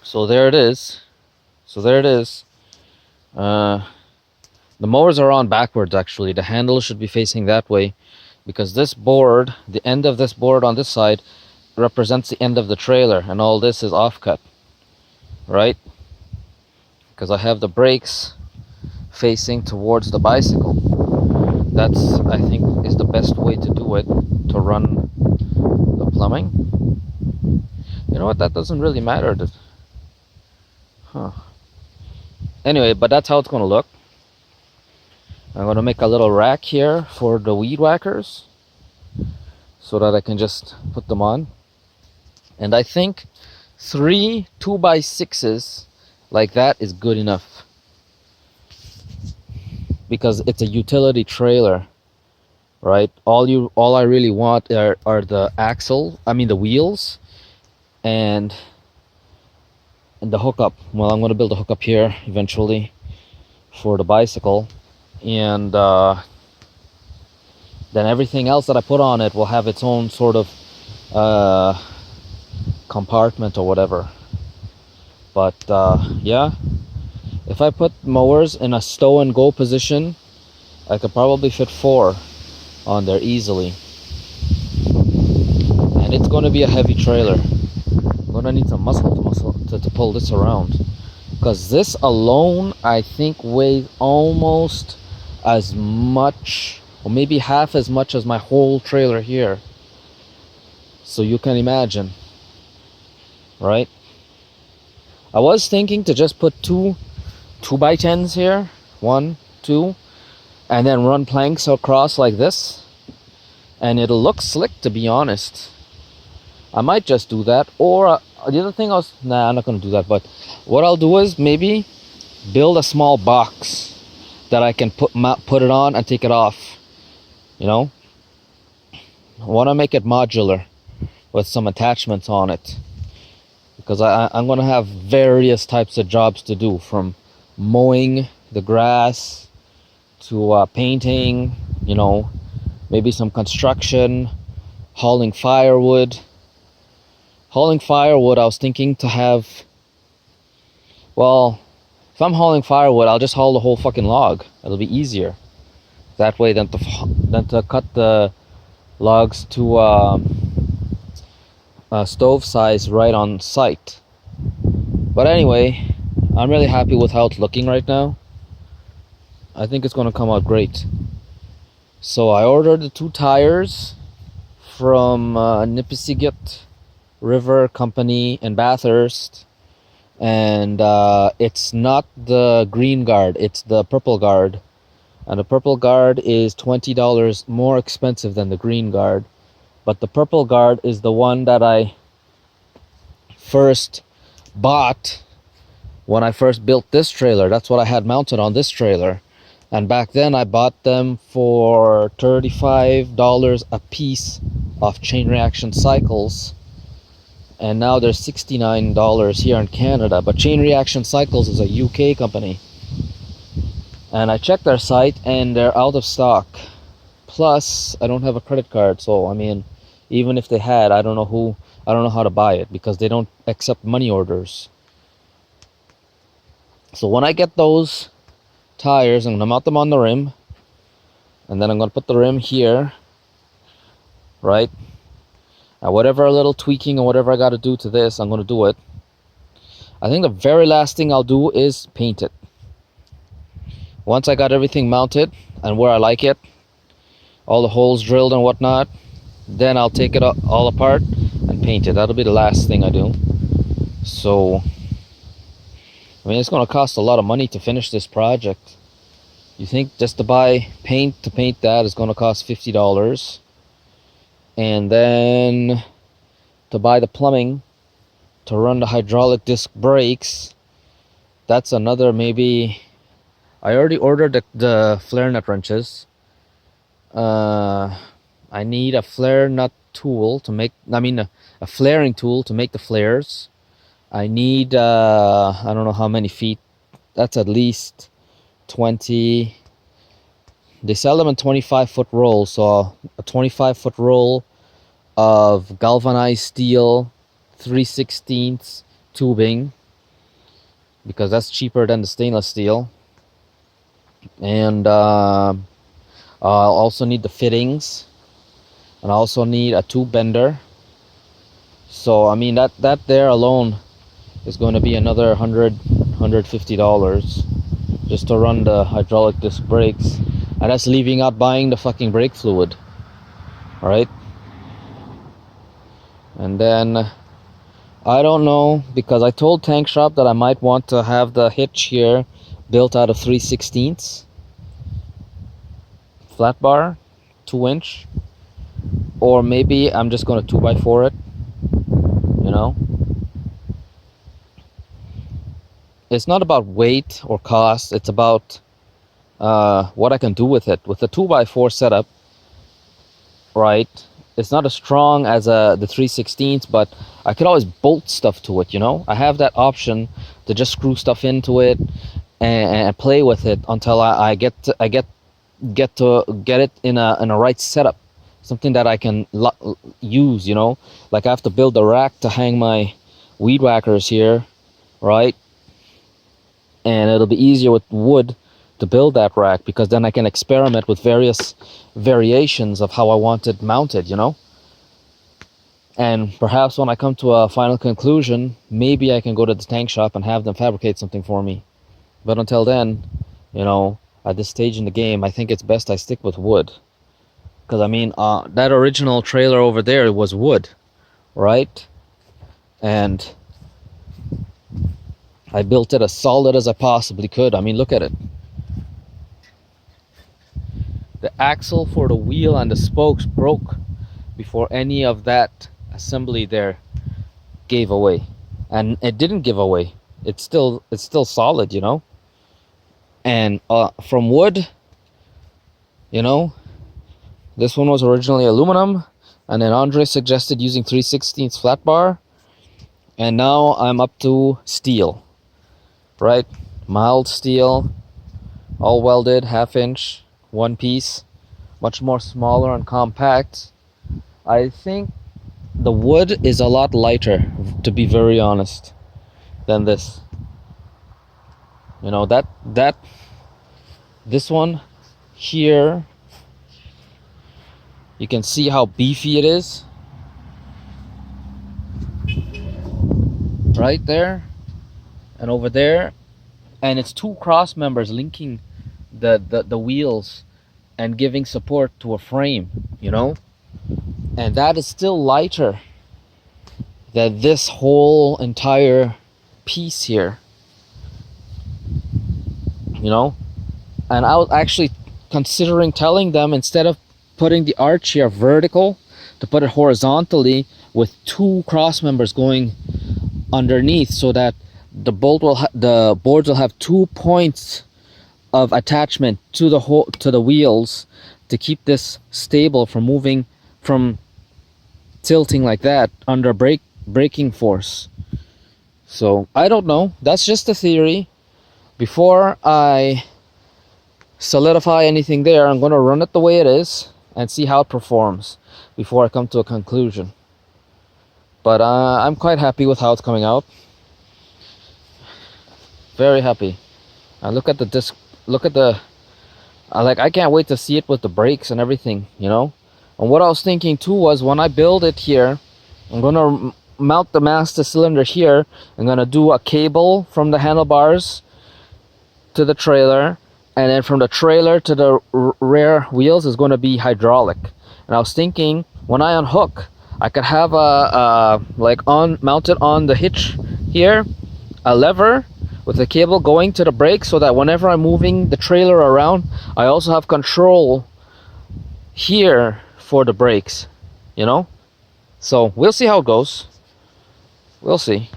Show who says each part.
Speaker 1: So there it is. So there it is. The mowers are on backwards actually. The handle should be facing that way because this board, the end of this board on this side, represents the end of the trailer, and all this is offcut, right? Because I have the brakes facing towards the bicycle. That's, I think, is the best way to do it, to run the plumbing. You know what, that doesn't really matter. Huh. Anyway, but that's how it's going to look. I'm going to make a little rack here for the weed whackers so that I can just put them on. And I think 3 2x6s like that is good enough, because it's a utility trailer, right? All I really want are the the wheels and the hookup. Well, I'm going to build a hookup here eventually for the bicycle, and then everything else that I put on it will have its own sort of compartment or whatever. But yeah, if I put mowers in a stow and go position, I could probably fit 4 on there easily. And it's going to be a heavy trailer. I'm going to need some muscle to pull this around, because this alone I think weighs almost as much, or maybe half as much, as my whole trailer here. So you can imagine, right? I was thinking to just put 2x10s here, 1, 2, and then run planks across like this, and it'll look slick, to be honest. I might just do that, or the other thing I'm not gonna do that, but what I'll do is maybe build a small box that I can put it on and take it off. You know, I want to make it modular with some attachments on it, because I'm gonna have various types of jobs to do, from mowing the grass to painting, you know, maybe some construction, hauling firewood. I was thinking to have, well, if I'm hauling firewood, I'll just haul the whole fucking log. It'll be easier that way than to cut the logs to stove size right on site. But anyway, I'm really happy with how it's looking right now. I think it's going to come out great. So I ordered the 2 tires from Nipisiguit River Company in Bathurst, and it's not the green guard, it's the purple guard, and the purple guard is $20 more expensive than the green guard. But the purple guard is the one that I first bought when I first built this trailer. That's what I had mounted on this trailer, and back then I bought them for $35 a piece off Chain Reaction Cycles, and now they're $69 here in Canada. But Chain Reaction Cycles is a UK company, and I checked their site and they're out of stock. Plus, I don't have a credit card, so I mean, even if they had, I don't know how to buy it, because they don't accept money orders. So when I get those tires, I'm gonna mount them on the rim, and then I'm gonna put the rim here, right? And whatever little tweaking or whatever I got to do to this, I'm going to do it. I think the very last thing I'll do is paint it. Once I got everything mounted and where I like it, all the holes drilled and whatnot, then I'll take it all apart and paint it. That'll be the last thing I do. So, I mean, it's going to cost a lot of money to finish this project. You think just to buy paint to paint that is going to cost $50? And then to buy the plumbing to run the hydraulic disc brakes, that's another maybe. I already ordered the flare nut wrenches. I need a flare nut tool to make, a flaring tool to make the flares. I need, I don't know how many feet. That's at least 20. They sell them in 25-foot rolls, so a 25-foot roll of galvanized steel 3/16 tubing, because that's cheaper than the stainless steel. And I'll also need the fittings, and I also need a tube bender. So I mean that there alone is going to be another $150 just to run the hydraulic disc brakes, and that's leaving out buying the fucking brake fluid. All right. And then I don't know, because I told Tank Shop that I might want to have the hitch here built out of 3/16 flat bar, 2-inch, or maybe I'm just going to 2x4 it, you know. It's not about weight or cost, it's about what I can do with it. With the 2x4 setup, right, it's not as strong as the 3/16, but I could always bolt stuff to it, you know. I have that option to just screw stuff into it and play with it until I get it in a right setup, something that I can use, you know. Like I have to build a rack to hang my weed whackers here, right? And it'll be easier with wood to build that rack, because then I can experiment with various variations of how I want it mounted, you know. And perhaps when I come to a final conclusion, maybe I can go to the Tank Shop and have them fabricate something for me. But until then, you know, at this stage in the game, I think it's best I stick with wood. Because I mean, that original trailer over there was wood, right? And I built it as solid as I possibly could. I mean, look at it. The axle for the wheel and the spokes broke before any of that assembly there gave away. And it didn't give away. It's still solid, you know. And from wood, you know, this one was originally aluminum, and then Andre suggested using 3/16 flat bar, and now I'm up to steel, right? Mild steel, all welded, 1/2 inch, one piece, much more smaller and compact. I think the wood is a lot lighter, to be very honest, than this. You know, this one here, you can see how beefy it is right there and over there, and it's 2 cross members linking the wheels and giving support to a frame, you know. And that is still lighter than this whole entire piece here, you know. And I was actually considering telling them, instead of putting the arch here vertical, to put it horizontally with 2 cross members going underneath, so that the boards will have 2 points of attachment to the wheels to keep this stable from moving, from tilting like that under braking force. So I don't know, that's just a theory. Before I solidify anything there, I'm going to run it the way it is and see how it performs before I come to a conclusion. But I'm quite happy with how it's coming out. Very happy. And look at the disc, look at the, I can't wait to see it with the brakes and everything, you know. And what I was thinking too was, when I build it here, I'm gonna mount the master cylinder here. I'm gonna do a cable from the handlebars to the trailer, and then from the trailer to the rear wheels is going to be hydraulic. And I was thinking, when I unhook, I could have mounted on the hitch here, a lever with the cable going to the brakes, so that whenever I'm moving the trailer around, I also have control here for the brakes, you know. So we'll see how it goes. We'll see.